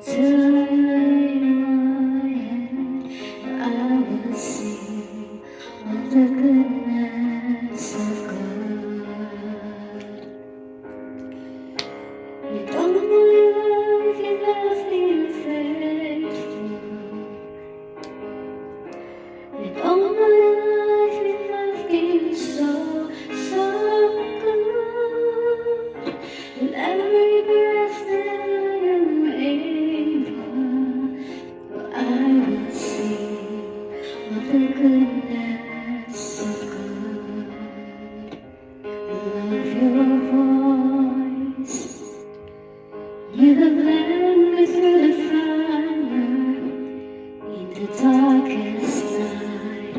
Till I lay my head, I will see all the goodness of God. With all my life you have been faithful. With all my life you have been so, so good. With every breath that I am able, I will sing of the goodness of God. I love your voice. You have led me through the fire, in the darkest night.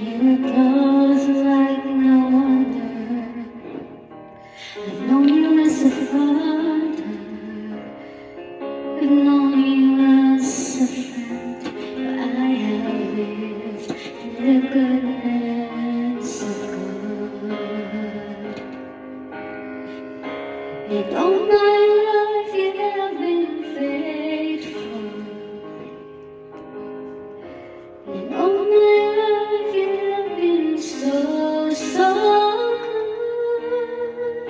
You are close like no other. I've known you as a father, I've known you as a friend, but I have lived in the goodness of God. In all my life you have been faithful. In all my life you have been so, so good.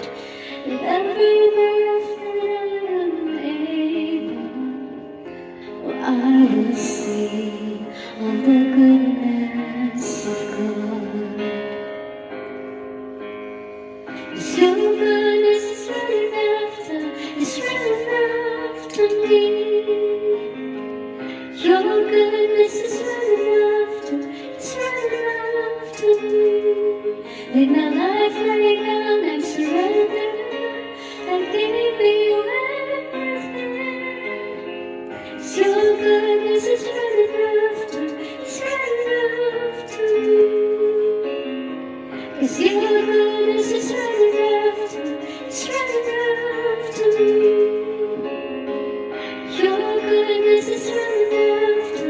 With every breath that I am able, I will sing of the goodness of God. 'Cause your goodness is running after me. Your goodness is running after me. With my life laid down and surrendered, I give you everything. 'Cause your goodness is running after me. 'Cause your goodness is running after me. Your goodness is running after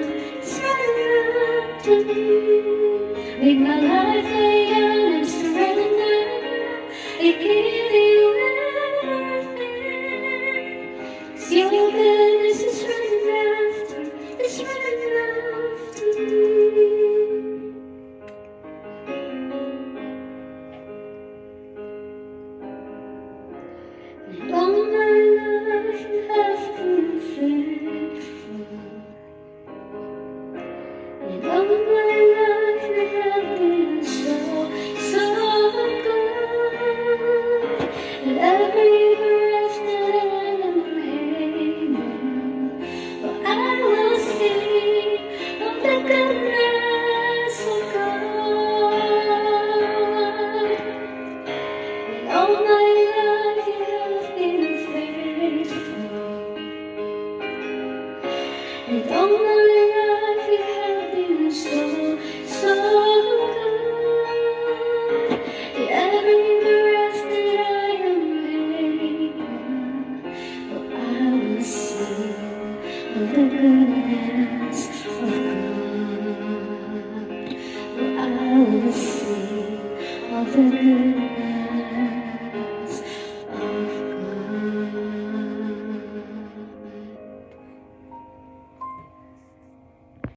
me. With my life laid down and surrendered, I give you everything. 'Cause your goodness is running after me. And all my life you have been faithful. And all my life you have been so, so good. And every breath that I am able, I will sing of the goodness of God. And all my life you have been faithful. And all my life you have been so, so good. And every breath that I am able, I will sing of the goodness of God. I will sing of the goodness